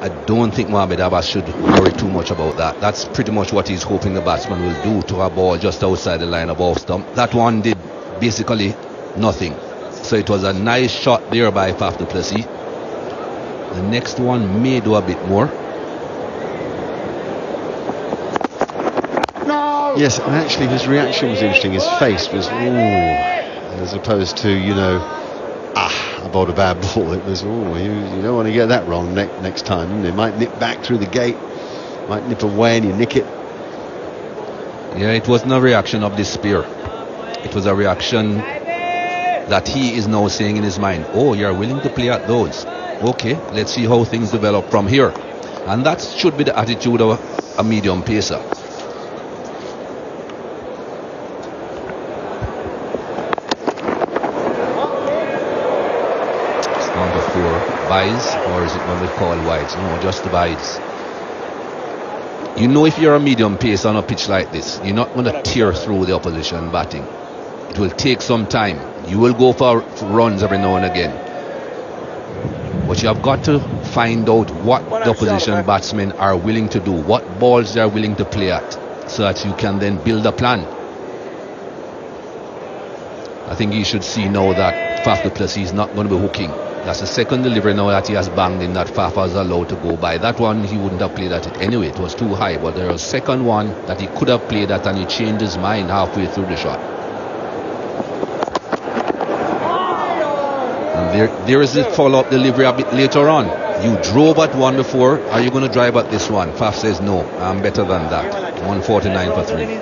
I don't think Mohamed Abbas should worry too much about that. That's pretty much what he's hoping the batsman will do to a ball just outside the line of off stump. That one did basically nothing. So it was a nice shot there by Faf du Plessis. The next one may do a bit more. No! Yes, and actually his reaction was interesting. His face was, ooh, as opposed to, you know, I bowled a bad ball. It was, oh, you don't want to get that wrong next time. They might nip back through the gate, might nip away and you nick it. Yeah, it wasn't a reaction of despair. It was a reaction that he is now saying in his mind, oh, you're willing to play at those. Okay, let's see how things develop from here. And that should be the attitude of a medium pacer. Buys, or is it one we call wides? No, just the buys. You know, if you're a medium pace on a pitch like this, you're not going to tear through the opposition batting. It will take some time. You will go for runs every now and again. But you have got to find out what the opposition batsmen are willing to do, what balls they are willing to play at, so that you can then build a plan. I think you should see now that Faf du Plessis is not going to be hooking. That's the second delivery now that he has banged in that Faf was allowed to go by. That one he wouldn't have played at it anyway. It was too high. But there was a second one that he could have played at and he changed his mind halfway through the shot. And there is the follow-up delivery a bit later on. You drove at one before. Are you going to drive at this one? Faf says no. I'm better than that. 149 for 3.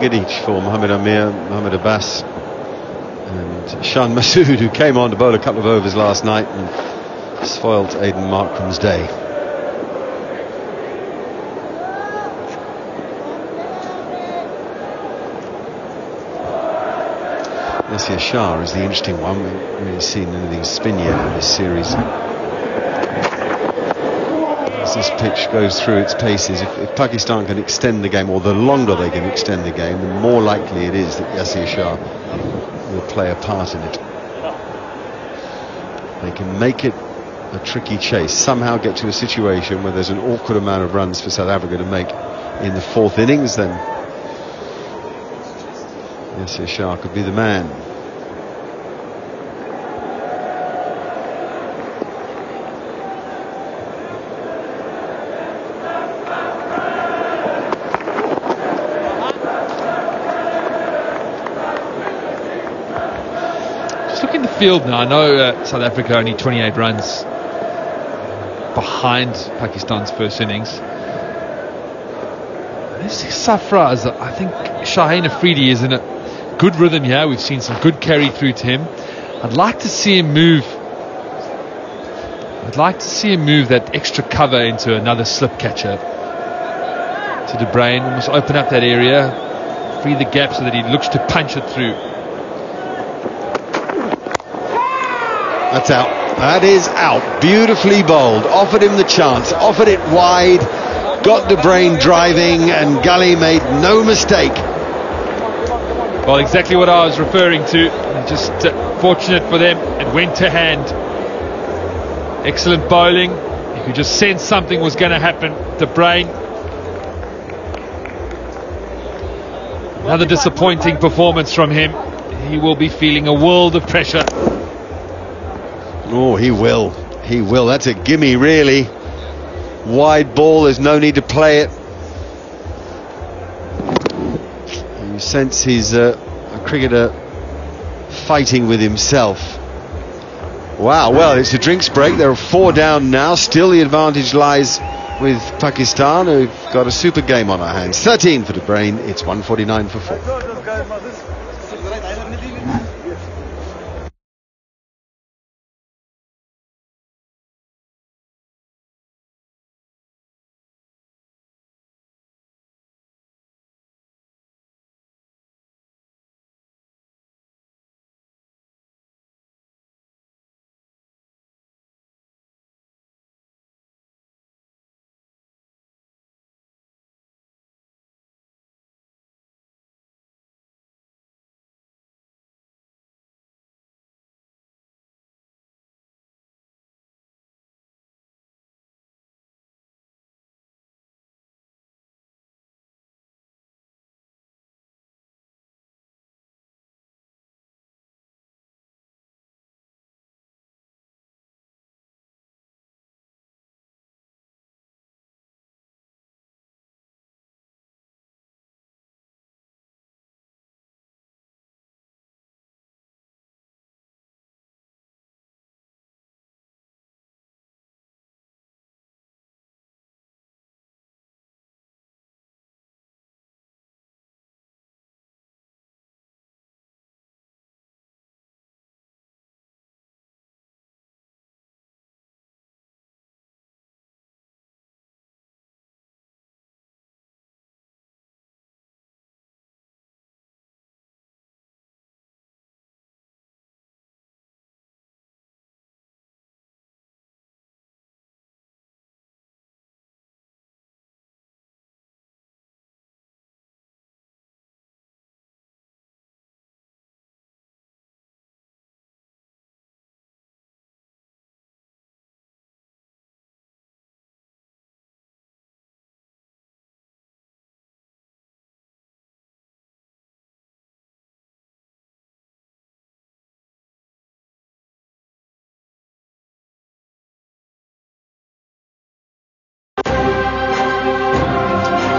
Good each for Mohamed Amir, Mohamed Abbas and Shan Masood, who came on to bowl a couple of overs last night and spoiled Aidan Markram's day. Yasir Shah is the interesting one. We haven't really seen anything spin yet in this series. As this pitch goes through its paces, if Pakistan can extend the game, or the longer they can extend the game, the more likely it is that Yasir Shah will play a part in it. They can make it a tricky chase, somehow get to a situation where there's an awkward amount of runs for South Africa to make in the fourth innings, then Yasir Shah could be the man. Field now. I know South Africa only 28 runs behind Pakistan's first innings. This Safraz, I think Shaheen Afridi is in a good rhythm here. We've seen some good carry through to him. I'd like to see him move. I'd like to see him move that extra cover into another slip catcher to De Bruyn. Almost open up that area, free the gap so that he looks to punch it through. That's out. That is out. Beautifully bowled. Offered him the chance. Offered it wide. Got De Bruyn driving, and Gully made no mistake. Well, exactly what I was referring to. Just fortunate for them, it went to hand. Excellent bowling. You could just sense something was going to happen. De Bruyn. Another disappointing performance from him. He will be feeling a world of pressure. Oh, he will. He will. That's a gimme, really. Wide ball, there's no need to play it. You sense he's a cricketer fighting with himself. Wow, well, it's a drinks break. There are 4 down now. Still the advantage lies with Pakistan, who've got a super game on our hands. 13 for De Bruyn. It's 149 for 4.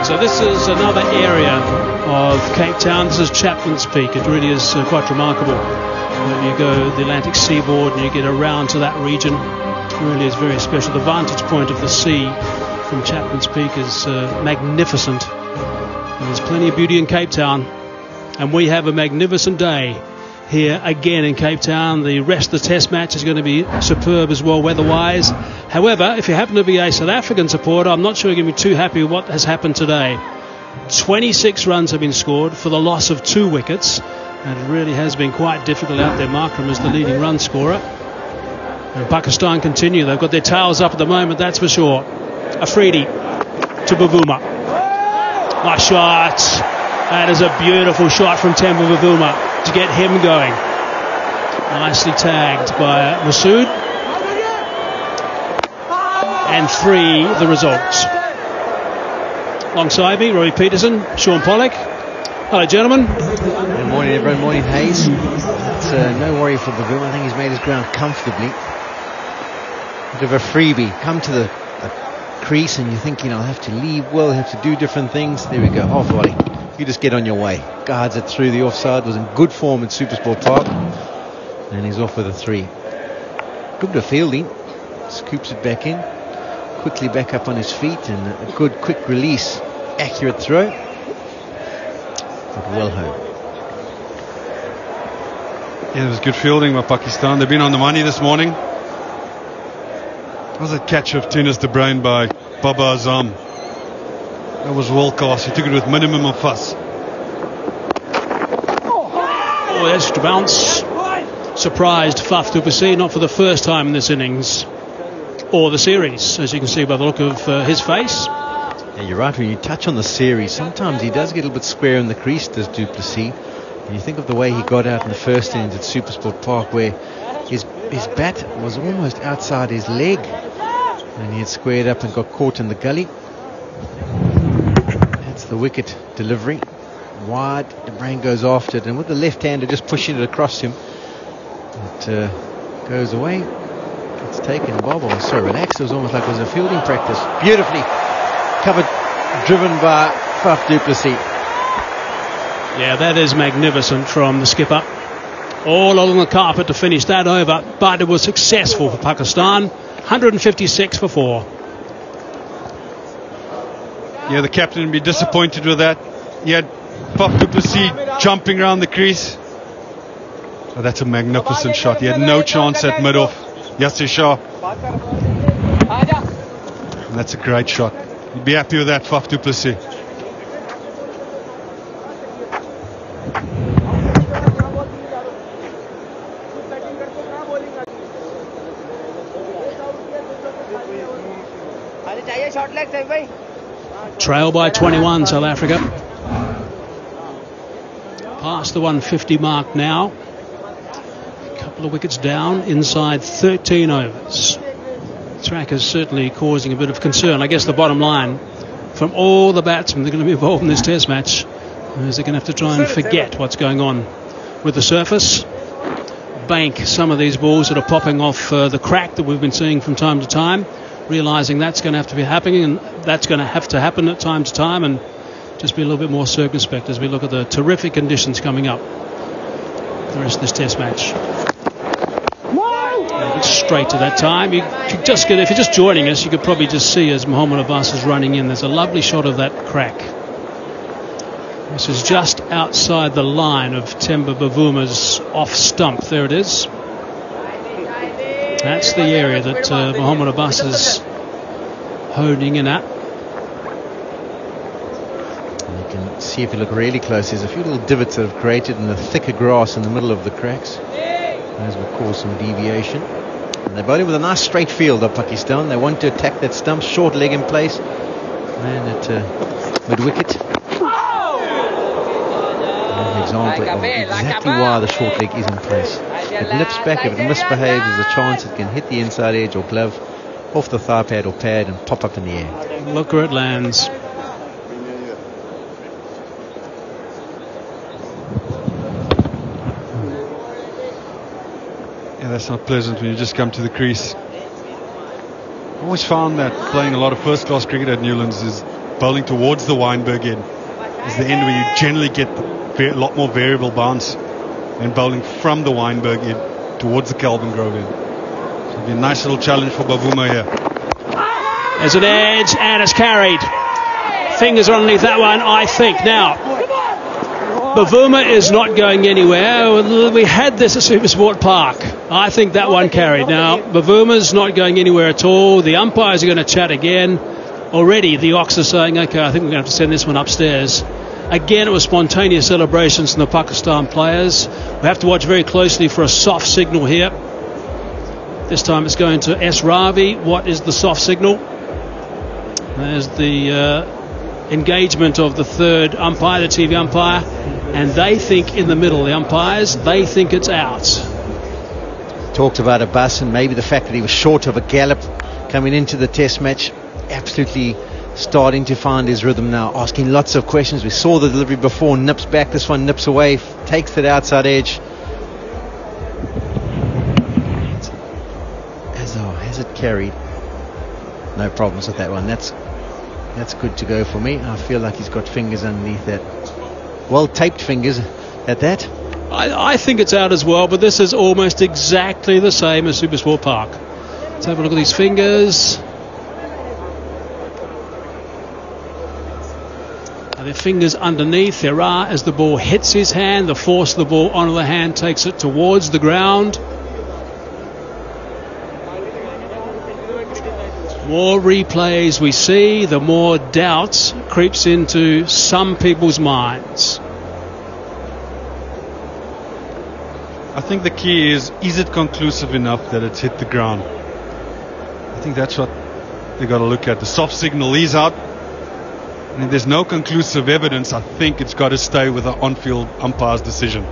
So this is another area of Cape Town. This is Chapman's Peak. It really is quite remarkable. When you go the Atlantic seaboard and you get around to that region, it really is very special. The vantage point of the sea from Chapman's Peak is magnificent. There's plenty of beauty in Cape Town, and we have a magnificent day here again in Cape Town. The rest of the test match is going to be superb as well weather-wise. However, if you happen to be a South African supporter, I'm not sure you're going to be too happy with what has happened today. 26 runs have been scored for the loss of 2 wickets, and it really has been quite difficult out there. Markram is the leading run scorer, and Pakistan continue. They've got their tails up at the moment, that's for sure. Afridi to Bavuma. Nice shot. That is a beautiful shot from Temba Bavuma to get him going. Nicely tagged by Masood. And 3 the result. Alongside me, Rory Peterson, Sean Pollock. Hello, gentlemen. Good morning, everyone. Morning, Hayes. It's no worry for Bavuma. I think he's made his ground comfortably. Bit of a freebie. Come to the crease and you think, I'll have to leave well, have to do different things. There we go, off volley. You just get on your way. Guards it through the offside. Was in good form at Supersport Park, and he's off with a 3. Good bit of fielding. Scoops it back in, quickly back up on his feet, and a good quick release, accurate throw, but well home. Yeah, it was good fielding by Pakistan. They've been on the money this morning. That was a catch of Tunis De Bruin by Baba Azam. That was world class. He took it with minimum of fuss. Oh, extra bounce. Surprised Faf du Plessis, not for the first time in this innings or the series, as you can see by the look of his face. Yeah, you're right. When you touch on the series, sometimes he does get a little bit square in the crease, does Du Plessis. And you think of the way he got out in the first innings at Supersport Park, where his bat was almost outside his leg, and he had squared up and got caught in the gully. That's the wicket delivery. Wide, the brain goes after it, and with the left-hander just pushing it across him, it goes away. It's taken. Bob was so relaxed, it was almost like it was a fielding practice. Beautifully covered, driven by Faf du Plessis. Yeah, that is magnificent from the skipper. All along the carpet to finish that over, but it was successful for Pakistan. 156 for 4. Yeah, the captain would be disappointed with that. He had Faf du Plessis jumping around the crease. Oh, that's a magnificent shot. He had no chance at mid-off. Yasir Shah. And that's a great shot. You'd be happy with that, Faf du Plessis. Trail by 21, South Africa. Past the 150 mark now. A couple of wickets down inside 13 overs. Track is certainly causing a bit of concern. I guess the bottom line from all the batsmen that are going to be involved in this test match is they're going to have to try and forget what's going on with the surface. Bank some of these balls that are popping off the crack that we've been seeing from time to time, realizing that's going to have to be happening, and that's going to have to happen at time to time, and just be a little bit more circumspect as we look at the terrific conditions coming up the rest of this test match. Straight to that time. You could just get, if you're just joining us, you could probably just see as Mohammad Abbas is running in. There's a lovely shot of that crack. This is just outside the line of Temba Bavuma's off stump. There it is. That's the area that Mohammad Abbas is honing in at. You can see if you look really close, there's a few little divots that have created in the thicker grass in the middle of the cracks. Those will cause some deviation. And they're bowling with a nice straight field of Pakistan. They want to attack that stump, short leg in place, and at mid wicket. An example of exactly why the short leg is in place. It nips back. If it misbehaves, there's a chance it can hit the inside edge or glove, off the thigh pad or pad, and pop up in the air. Look where it lands. That's not pleasant when you just come to the crease. I always found that playing a lot of first-class cricket at Newlands is bowling towards the Weinberg end is the end where you generally get a lot more variable bounce than bowling from the Weinberg end towards the Kelvin Grove end. So it'll be a nice little challenge for Bavuma here. There's an edge and it's carried. Fingers underneath that one, I think. Now, Bavuma is not going anywhere. We had this at Supersport Park. I think that one carried. Now, Bavuma's not going anywhere at all. The umpires are going to chat again. Already, the Ox are saying, OK, I think we're going to have to send this one upstairs. Again, it was spontaneous celebrations from the Pakistan players. We have to watch very closely for a soft signal here. This time it's going to S. Ravi. What is the soft signal? There's the engagement of the third umpire, the TV umpire, and they think in the middle, the umpires, they think it's out. Talked about Abbas and maybe the fact that he was short of a gallop coming into the test match. Absolutely starting to find his rhythm now, asking lots of questions. We saw the delivery before, nips back, this one nips away, takes that outside edge. Has it carried? No problems with that one. That's good to go for me. I feel like he's got fingers underneath that. Well taped fingers at that. I think it's out as well, but this is almost exactly the same as Supersport Park. Let's have a look at these fingers. Are there fingers underneath? There are. As the ball hits his hand, the force of the ball onto the hand takes it towards the ground. More replays we see, the more doubt creeps into some people's minds. I think the key is it conclusive enough that it's hit the ground? I think that's what they got to look at. The soft signal is out. And if there's no conclusive evidence, I think it's got to stay with the on-field umpire's decision.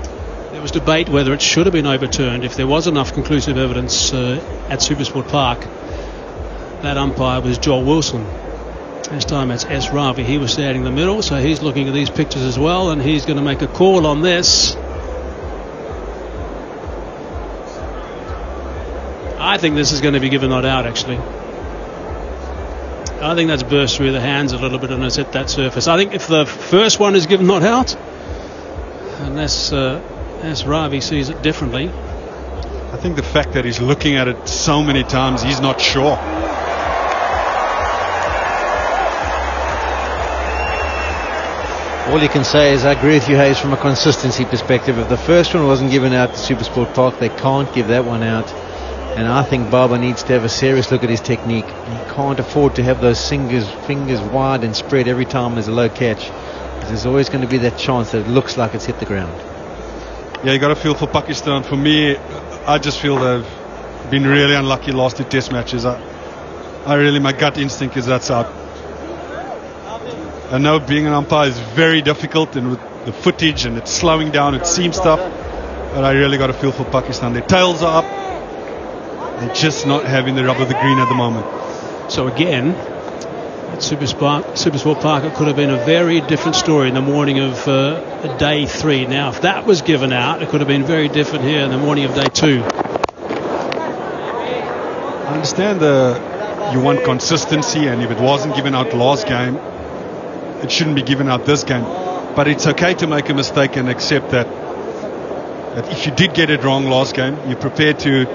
There was debate whether it should have been overturned if there was enough conclusive evidence at Supersport Park. That umpire was Joel Wilson. This time it's S. Ravi. He was standing in the middle, so he's looking at these pictures as well, and he's going to make a call on this. I think this is going to be given not out, actually. I think that's burst through the hands a little bit and has hit that surface. I think if the first one is given not out, unless S. Ravi sees it differently. I think the fact that he's looking at it so many times, he's not sure. All you can say is I agree with you, Hayes, from a consistency perspective. If the first one wasn't given out to Supersport Park, they can't give that one out. And I think Baba needs to have a serious look at his technique. He can't afford to have those fingers wide and spread every time there's a low catch. There's always going to be that chance that it looks like it's hit the ground. Yeah, you got to feel for Pakistan. For me, I just feel they've been really unlucky last two test matches. I really, my gut instinct is that's out. I know being an umpire is very difficult, and with the footage and it's slowing down, it seems tough, but I really got to feel for Pakistan. Their tails are up. They're just not having the rub of the green at the moment. So again, at Supersport Park, it could have been a very different story in the morning of day 3. Now, if that was given out, it could have been very different here in the morning of day 2. I understand you want consistency, and if it wasn't given out last game, it shouldn't be given out this game. But it's okay to make a mistake and accept that if you did get it wrong last game, you're prepared to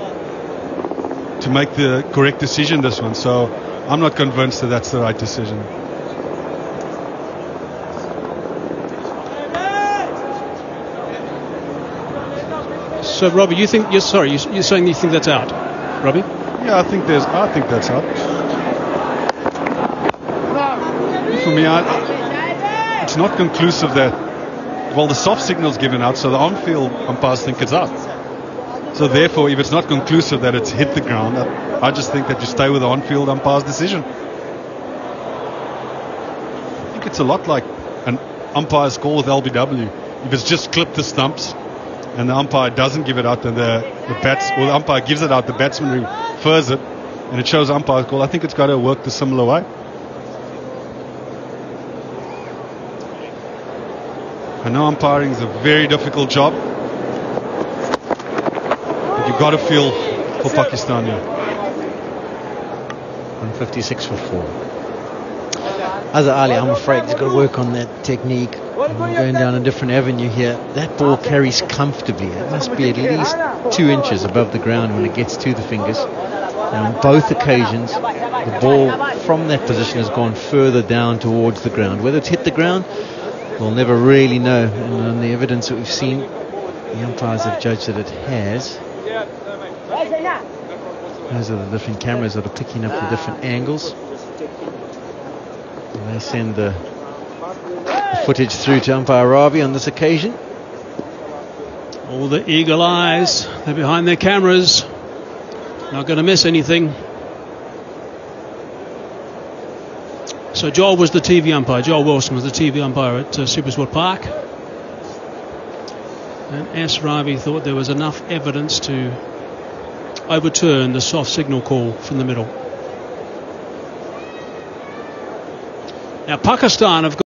make the correct decision this one. So I'm not convinced that that's the right decision. So Robbie, you're saying you think that's out, Robbie? Yeah, I think that's out. For me, it's not conclusive that, well, the soft signal's given out, so the on-field umpires think it's out. So therefore, if it's not conclusive that it's hit the ground, I just think that you stay with the on-field umpire's decision. I think it's a lot like an umpire's call with LBW. If it's just clipped the stumps and the umpire doesn't give it out, then the umpire gives it out, the batsman refers it, and it shows umpire's call, I think it's got to work the similar way. I know umpiring is a very difficult job, but you've got to feel for Pakistan here. 156 for 4. Azhar Ali, I'm afraid he's got to work on that technique. Going down a different avenue here. That ball carries comfortably. It must be at least 2 inches above the ground when it gets to the fingers. And on both occasions, the ball from that position has gone further down towards the ground. Whether it's hit the ground, we'll never really know. And on the evidence that we've seen, the umpires have judged that it has. Those are the different cameras that are picking up the different angles. And they send the footage through to umpire Ravi on this occasion. All the eagle eyes, they're behind their cameras, not going to miss anything. So Joel was the TV umpire, Joel Wilson was the TV umpire at Supersport Park, and S. Ravi thought there was enough evidence to overturn the soft signal call from the middle. Now Pakistan have got